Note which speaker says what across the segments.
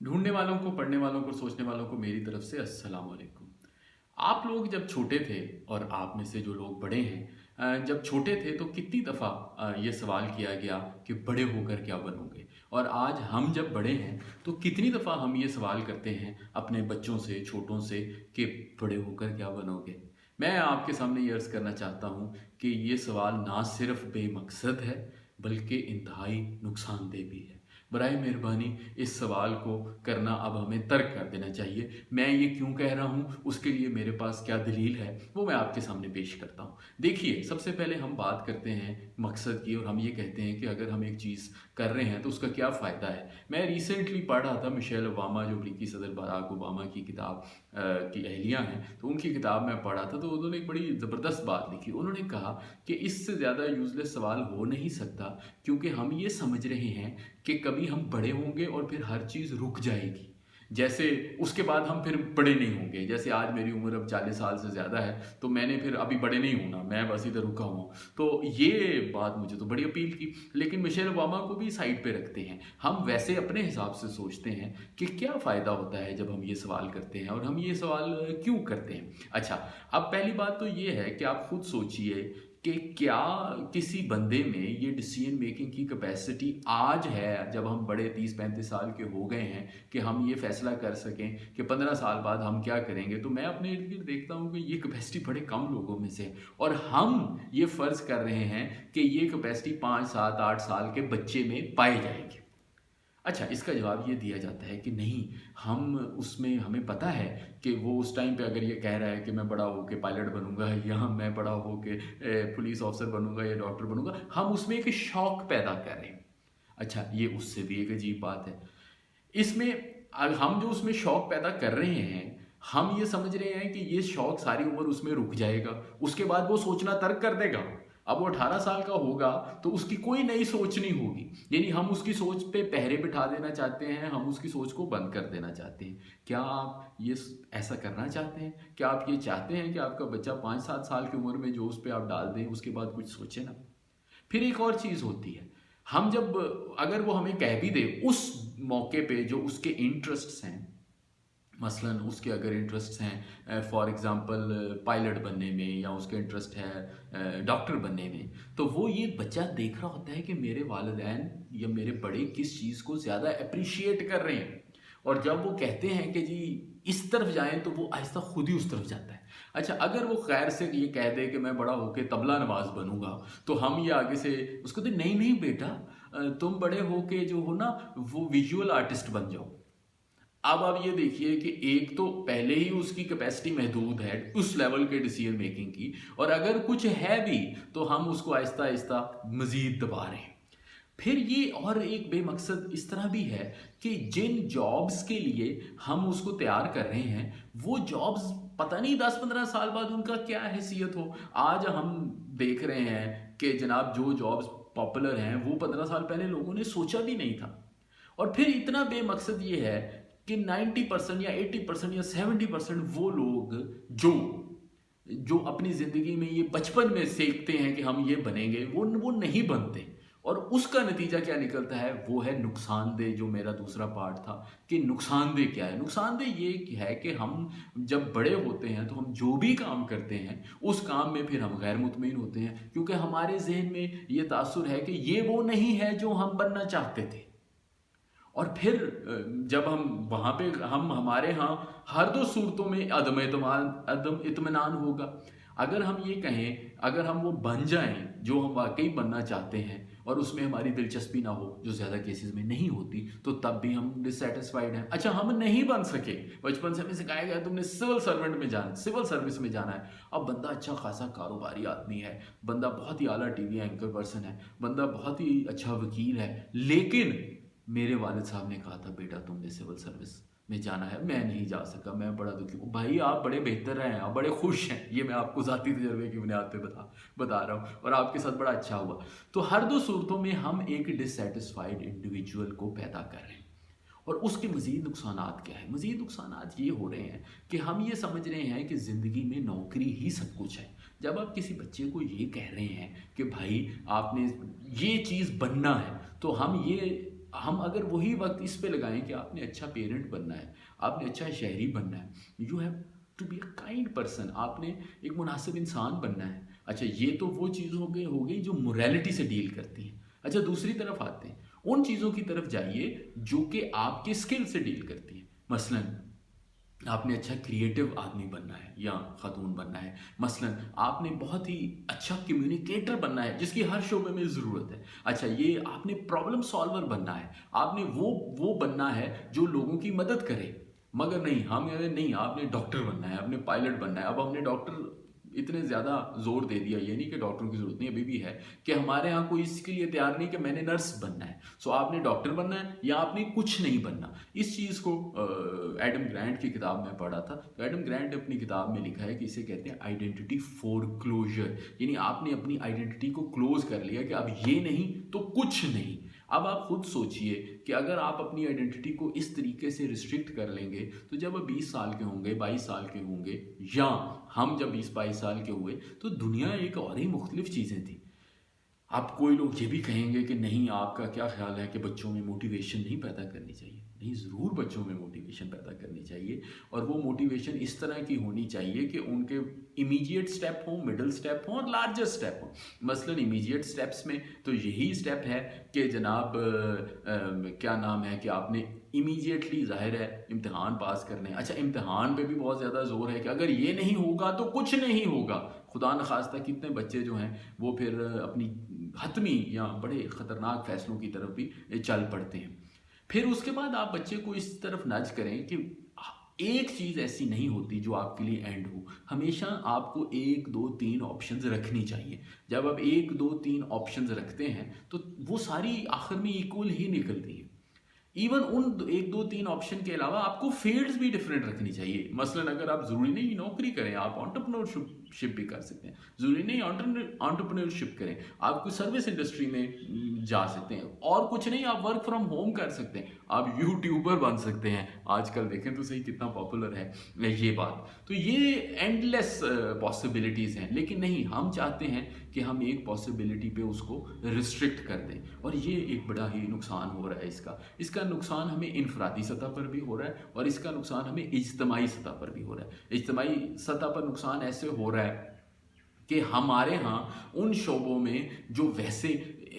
Speaker 1: ढूंढने वालों को, पढ़ने वालों को, सोचने वालों को मेरी तरफ से अस्सलाम वालेकुम। आप लोग जब छोटे थे और आप में से जो लोग बड़े हैं, जब छोटे थे तो कितनी दफ़ा ये सवाल किया गया कि बड़े होकर क्या बनोगे। और आज हम जब बड़े हैं तो कितनी दफ़ा हम ये सवाल करते हैं अपने बच्चों से, छोटों से, कि बड़े होकर क्या बनोगे। मैं आपके सामने ये अर्ज़ करना चाहता हूँ कि ये सवाल ना सिर्फ बेमकसद है बल्कि इंतहाई नुकसानदेह भी है। बराए मेहरबानी इस सवाल को करना अब हमें तर्क कर देना चाहिए। मैं ये क्यों कह रहा हूँ, उसके लिए मेरे पास क्या दलील है, वो मैं आपके सामने पेश करता हूँ। देखिए, सबसे पहले हम बात करते हैं मकसद की और हम ये कहते हैं कि अगर हम एक चीज़ कर रहे हैं तो उसका क्या फ़ायदा है। मैं रिसेंटली पढ़ रहा था मिशेल ओबामा, जो अमरीकी सदर बराक ओबामा की किताब की अहलिया हैं, तो उनकी किताब मैं पढ़ा था, तो उन्होंने एक बड़ी ज़बरदस्त बात लिखी। उन्होंने कहा कि इससे ज़्यादा यूज़लेस सवाल हो नहीं सकता, क्योंकि हम ये समझ रहे हैं कि कभी हम बड़े होंगे और फिर हर चीज़ रुक जाएगी। जैसे उसके बाद हम फिर बड़े नहीं होंगे। जैसे आज मेरी उम्र अब 40 साल से ज़्यादा है, तो मैंने फिर अभी बड़े नहीं होना, मैं बस इधर रुका हुआ हूँ। तो ये बात मुझे तो बड़ी अपील की। लेकिन मिशेल ओबामा को भी साइड पे रखते हैं। हम वैसे अपने हिसाब से सोचते हैं कि क्या फ़ायदा होता है जब हम ये सवाल करते हैं, और हम ये सवाल क्यों करते हैं। अच्छा, अब पहली बात तो ये है कि आप खुद सोचिए कि क्या किसी बंदे में ये डिसीजन मेकिंग की कैपेसिटी आज है, जब हम बड़े 30-35 साल के हो गए हैं, कि हम ये फैसला कर सकें कि 15 साल बाद हम क्या करेंगे। तो मैं अपने इर्द गिर्द देखता हूँ कि ये कैपेसिटी बड़े कम लोगों में से है, और हम ये फ़र्ज़ कर रहे हैं कि ये कैपेसिटी 5, 7, 8 साल के बच्चे में पाई जाएगी। अच्छा, इसका जवाब ये दिया जाता है कि नहीं, हम उसमें हमें पता है कि वो उस टाइम पे अगर ये कह रहा है कि मैं बड़ा होके पायलट बनूंगा, या मैं बड़ा होके पुलिस ऑफिसर बनूंगा या डॉक्टर बनूंगा, हम उसमें एक शौक पैदा कर रहे हैं। अच्छा, ये उससे भी एक अजीब बात है। इसमें हम जो उसमें शौक पैदा कर रहे हैं, हम ये समझ रहे हैं कि ये शौक सारी उम्र उसमें रुक जाएगा, उसके बाद वो सोचना तर्क कर देगा। अब वो 18 साल का होगा तो उसकी कोई नई सोच नहीं होगी, यानी हम उसकी सोच पे पहरे बिठा देना चाहते हैं, हम उसकी सोच को बंद कर देना चाहते हैं। क्या आप ये ऐसा करना चाहते हैं? क्या आप ये चाहते हैं कि आपका बच्चा 5-7 साल की उम्र में जो उस पर आप डाल दें, उसके बाद कुछ सोचे ना? फिर एक और चीज़ होती है, हम जब, अगर वो हमें कह भी दे उस मौके पे जो उसके इंटरेस्ट्स हैं, मसलन उसके अगर इंटरेस्ट्स हैं फॉर एग्ज़ाम्पल पायलट बनने में, या उसके इंटरेस्ट है डॉक्टर बनने में, तो वो ये बच्चा देख रहा होता है कि मेरे वालिदैन या मेरे बड़े किस चीज़ को ज़्यादा अप्रिशिएट कर रहे हैं, और जब वो कहते हैं कि जी इस तरफ जाएं, तो वो आहिस्ता खुद ही उस तरफ जाता है। अच्छा, अगर वो खैर से ये कह दे कि मैं बड़ा होके तबला नवाज बनूंगा, तो हम ये आगे से उसको दे, नहीं नहीं बेटा, तुम बड़े होके जो हो ना, वो विजुअल आर्टिस्ट बन जाओ। अब आप ये देखिए कि एक तो पहले ही उसकी कैपेसिटी महदूद है उस लेवल के डिसीजन मेकिंग की, और अगर कुछ है भी तो हम उसको आहिस्ता आहिस्ता मजीद दबा रहे हैं। फिर ये और एक बेमकसद इस तरह भी है कि जिन जॉब्स के लिए हम उसको तैयार कर रहे हैं, वो जॉब्स पता नहीं 10-15 साल बाद उनका क्या हैसियत हो। आज हम देख रहे हैं कि जनाब जो जॉब्स पॉपुलर हैं वो 15 साल पहले लोगों ने सोचा भी नहीं था। और फिर इतना बेमकसद ये है कि 90% या 80% या 70% वो लोग जो जो अपनी ज़िंदगी में ये बचपन में सीखते हैं कि हम ये बनेंगे, वो नहीं बनते। और उसका नतीजा क्या निकलता है, वो है नुकसानदेह। जो मेरा दूसरा पार्ट था कि नुकसानदेह क्या है, नुकसानदेह ये है कि हम जब बड़े होते हैं तो हम जो भी काम करते हैं उस काम में फिर हम गैर मुतमईन होते हैं, क्योंकि हमारे जहन में ये तासुर है कि ये वो नहीं है जो हम बनना चाहते थे। और फिर जब हम वहाँ पे, हम हमारे यहाँ हर दो सूरतों में अदम इत्मीनान होगा। अगर हम ये कहें, अगर हम वो बन जाएं जो हम वाकई बनना चाहते हैं, और उसमें हमारी दिलचस्पी ना हो, जो ज़्यादा केसेस में नहीं होती, तो तब भी हम डिससेटिस्फाइड हैं। अच्छा, हम नहीं बन सके, बचपन से हमें सिखाया गया तुमने सिविल सर्वेंट में जाना, सिविल सर्विस में जाना है। अब बंदा अच्छा खासा कारोबारी आदमी है, बंदा बहुत ही आला टीवी एंकर पर्सन है, बंदा बहुत ही अच्छा वकील है, लेकिन मेरे वालिद साहब ने कहा था बेटा तुमने सिविल सर्विस में जाना है, मैं नहीं जा सका, मैं बड़ा दुखी हूँ। भाई आप बड़े बेहतर हैं, आप बड़े खुश हैं, ये मैं आपको ज़ाती तजर्बे की बुनियाद पे बता रहा हूँ, और आपके साथ बड़ा अच्छा हुआ। तो हर दो सूरतों में हम एक डिससेटिस्फाइड इंडिविजुअल को पैदा कर रहे हैं। और उसके मज़ीद नुकसानात क्या है? मज़ीद नुकसानात ये हो रहे हैं कि हम ये समझ रहे हैं कि ज़िंदगी में नौकरी ही सब कुछ है। जब आप किसी बच्चे को ये कह रहे हैं कि भाई आपने ये चीज़ बनना है, तो हम ये हम अगर वही वक्त इस पे लगाएं कि आपने अच्छा पेरेंट बनना है, आपने अच्छा शहरी बनना है, you have to be a kind person, आपने एक मुनासिब इंसान बनना है। अच्छा, ये तो वो चीज़ हो गई जो मोरालिटी से डील करती हैं। अच्छा, दूसरी तरफ आते हैं, उन चीज़ों की तरफ जाइए जो कि आपके स्किल से डील करती हैं। मसलन आपने अच्छा क्रिएटिव आदमी बनना है या खातून बनना है। मसलन आपने बहुत ही अच्छा कम्युनिकेटर बनना है जिसकी हर शोबे में ज़रूरत है। अच्छा, ये आपने प्रॉब्लम सॉल्वर बनना है, आपने वो बनना है जो लोगों की मदद करे। मगर नहीं, हम कहते हैं नहीं आपने डॉक्टर बनना है, आपने पायलट बनना है। अब हमने डॉक्टर इतने ज़्यादा जोर दे दिया, ये नहीं कि डॉक्टरों की ज़रूरत नहीं अभी भी है, कि हमारे यहाँ कोई इसके लिए तैयार नहीं कि मैंने नर्स बनना है। सो आपने डॉक्टर बनना है या आपने कुछ नहीं बनना। इस चीज़ को एडम ग्रांट की किताब में पढ़ा था, तो एडम ग्रांट ने अपनी किताब में लिखा है कि इसे कहते हैं आइडेंटिटी फॉर क्लोजर, यानी आपने अपनी आइडेंटिटी को क्लोज कर लिया कि अब ये नहीं तो कुछ नहीं। अब आप खुद सोचिए कि अगर आप अपनी आइडेंटिटी को इस तरीके से रिस्ट्रिक्ट कर लेंगे, तो जब आप 20 साल के होंगे, 22 साल के होंगे, या हम जब 20-22 साल के हुए, तो दुनिया एक और ही मुख्तलिफ चीज़ें थी। आप कोई लोग ये भी कहेंगे कि नहीं, आपका क्या ख्याल है कि बच्चों में मोटिवेशन नहीं पैदा करनी चाहिए? नहीं, ज़रूर बच्चों में मोटिवेशन पैदा करनी चाहिए, और वो मोटिवेशन इस तरह की होनी चाहिए कि उनके इमीडिएट स्टेप हो, मिडल स्टेप हो और लार्जर स्टेप हो। मसलन इमीडिएट स्टेप्स में तो यही स्टेप है कि जनाब क्या नाम है कि आपने इमीडिएटली, जाहिर है, इम्तिहान पास करने हैं। अच्छा, इम्तिहान पे भी बहुत ज़्यादा जोर है कि अगर ये नहीं होगा तो कुछ नहीं होगा। खुदा न खास्ता कितने बच्चे जो हैं वो फिर अपनी हतमी या बड़े ख़तरनाक फ़ैसलों की तरफ भी चल पड़ते हैं। फिर उसके बाद आप बच्चे को इस तरफ नज करें कि एक चीज़ ऐसी नहीं होती जो आपके लिए एंड हो। हमेशा आपको 1, 2, 3 ऑप्शंस रखनी चाहिए। जब आप 1, 2, 3 ऑप्शंस रखते हैं तो वो सारी आखिर में इक्वल ही निकलती है। इवन उन 1, 2, 3 ऑप्शन के अलावा आपको फील्ड्स भी डिफरेंट रखनी चाहिए। मसलन अगर आप ज़रूरी नहीं नौकरी करें, आप एंटरप्रेन्योरशिप भी कर सकते हैं। ज़रूरी नहीं एंटरप्रेन्योरशिप करें, आप कोई सर्विस इंडस्ट्री में जा सकते हैं। और कुछ नहीं, आप वर्क फ्रॉम होम कर सकते हैं, आप यूट्यूबर बन सकते हैं। आजकल देखें तो सही कितना पॉपुलर है ये बात। तो ये एंडलेस पॉसिबिलिटीज़ हैं, लेकिन नहीं, हम चाहते हैं कि हम एक पॉसिबिलिटी पे उसको रिस्ट्रिक्ट कर दें, और ये एक बड़ा ही नुकसान हो रहा है। इसका नुकसान हमें इनफरादी सतह पर भी हो रहा है, और इसका नुकसान हमें इज्तमाही सतह पर भी हो रहा है। इज्तमाही सतह पर नुकसान ऐसे हो रहा है कि हमारे यहाँ उन शोबों में जो वैसे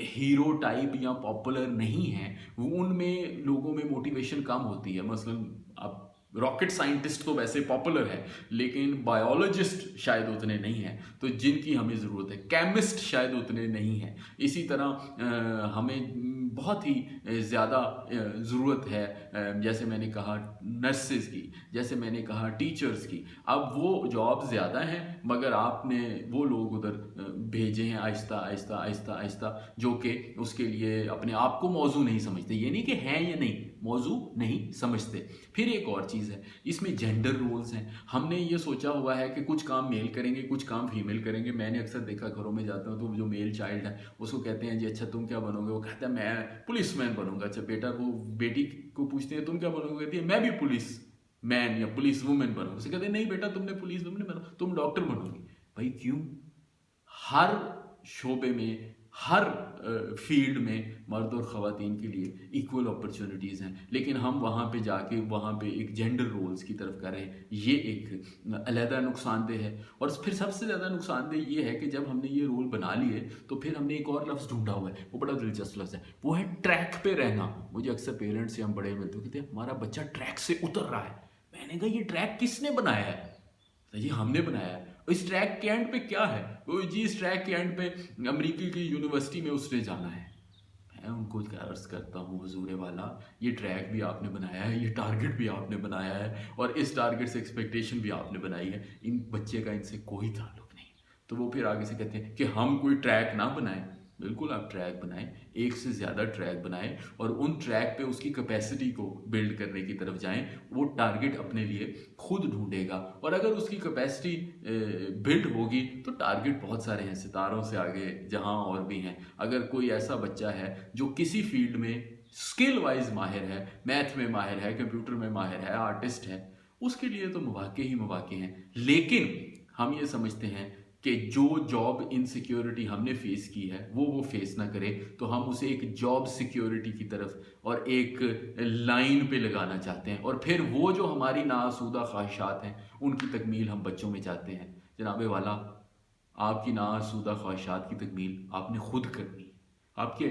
Speaker 1: हीरो टाइप या पॉपुलर नहीं हैं, वो उनमें लोगों में मोटिवेशन कम होती है। मसलन अब रॉकेट साइंटिस्ट तो वैसे पॉपुलर है, लेकिन बायोलॉजिस्ट शायद उतने नहीं हैं, तो जिनकी हमें ज़रूरत है। केमिस्ट शायद उतने नहीं हैं। इसी तरह हमें बहुत ही ज़्यादा ज़रूरत है, जैसे मैंने कहा नर्सेज की, जैसे मैंने कहा टीचर्स की। अब वो जॉब ज़्यादा हैं, मगर आपने वो लोग उधर भेजे हैं आहिस्ता आहिस्ता आहिस्ता आहिस्ता, जो कि उसके लिए अपने आप को मौजू नहीं समझते। ये नहीं कि हैं या नहीं, मौजू नहीं समझते। फिर एक और चीज़ है, इसमें जेंडर रोल्स हैं। हमने ये सोचा हुआ है कि कुछ काम मेल करेंगे, कुछ काम फीमेल करेंगे। मैंने अक्सर देखा, घरों में जाता हूँ तो जो मेल चाइल्ड है उसको कहते हैं जी अच्छा तुम क्या बनोगे, वो कहता है मैं पुलिसमैन बनूंगा। अच्छा बेटा, वो बेटी को पूछते हैं तुम क्या बनोगे, कहती है मैं भी पुलिस मैन या पुलिस वुमेन बनोगे। उसे कहते हैं नहीं बेटा, तुमने पुलिस वुमेन बनो, तुम डॉक्टर बनोगी। भाई क्यों? हर शोबे में, हर फील्ड में मर्द और ख़वातीन के लिए इक्वल अपॉर्चुनिटीज़ हैं, लेकिन हम वहाँ पे जाके वहाँ पे एक जेंडर रोल्स की तरफ कर रहे हैं। ये एक अलहदा नुकसानदेह है। और फिर सबसे ज़्यादा नुकसानदेह ये है कि जब हमने ये रोल बना लिए तो फिर हमने एक और लफ्ज़ ढूंढा हुआ है, वो बड़ा दिलचस्प लफ्ज़ है, वो है ट्रैक पे रहना। मुझे अक्सर पेरेंट्स से हम बड़े मिलते कहते हैं हमारा बच्चा ट्रैक से उतर रहा है। मैंने कहा ये ट्रैक किसने बनाया है? ये हमने बनाया है। इस ट्रैक के एंड पे क्या है? वो जी इस ट्रैक के एंड पे अमेरिकी की यूनिवर्सिटी में उसने जाना है। मैं उनको अर्ज करता हूँ हुजूर वाला, ये ट्रैक भी आपने बनाया है, ये टारगेट भी आपने बनाया है, और इस टारगेट से एक्सपेक्टेशन भी आपने बनाई है। इन बच्चे का इनसे कोई ताल्लुक नहीं। तो वो फिर आगे से कहते हैं कि हम कोई ट्रैक ना बनाएं। बिल्कुल आप ट्रैक बनाएं, एक से ज़्यादा ट्रैक बनाएं, और उन ट्रैक पे उसकी कैपेसिटी को बिल्ड करने की तरफ जाएं। वो टारगेट अपने लिए खुद ढूंढेगा, और अगर उसकी कैपेसिटी बिल्ड होगी तो टारगेट बहुत सारे हैं, सितारों से आगे जहां और भी हैं। अगर कोई ऐसा बच्चा है जो किसी फील्ड में स्किल वाइज माहिर है, मैथ में माहिर है, कंप्यूटर में माहिर है, आर्टिस्ट है, उसके लिए तो मौके ही मौके हैं। लेकिन हम ये समझते हैं कि जो जॉब इनसिक्योरिटी हमने फेस की है वो फेस ना करे, तो हम उसे एक जॉब सिक्योरिटी की तरफ और एक लाइन पे लगाना चाहते हैं, और फिर वो जो हमारी नाआसूदा ख्वाहिशात हैं उनकी तकमील हम बच्चों में चाहते हैं। जनाबे वाला, आपकी नाआसूदा ख्वाहिशात की तकमील आपने खुद करनी, आपके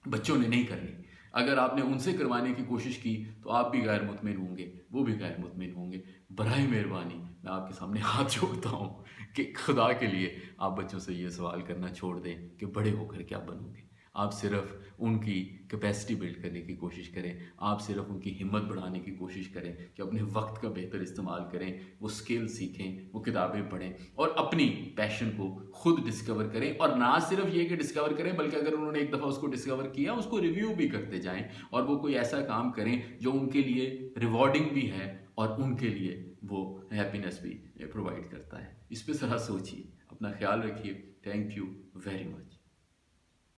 Speaker 1: बच्चों ने नहीं करनी। अगर आपने उनसे करवाने की कोशिश की तो आप भी गैर मुतमिन होंगे, वो भी गैर मुतमिन होंगे। बराए मेहरबानी मैं आपके सामने हाथ जोड़ता हूँ कि खुदा के लिए आप बच्चों से ये सवाल करना छोड़ दें कि बड़े होकर क्या बनोगे। आप सिर्फ उनकी कैपेसिटी बिल्ड करने की कोशिश करें, आप सिर्फ उनकी हिम्मत बढ़ाने की कोशिश करें कि अपने वक्त का बेहतर इस्तेमाल करें, वो स्किल सीखें, वो किताबें पढ़ें और अपनी पैशन को खुद डिस्कवर करें। और ना सिर्फ ये कि डिस्कवर करें, बल्कि अगर उन्होंने एक दफ़ा उसको डिस्कवर किया उसको रिव्यू भी करते जाएं, और वो कोई ऐसा काम करें जो उनके लिए रिवॉर्डिंग भी है और उनके लिए वो हैप्पीनेस भी प्रोवाइड करता है। इस पर ज़रा सोचिए, अपना ख्याल रखिए। Thank you very much.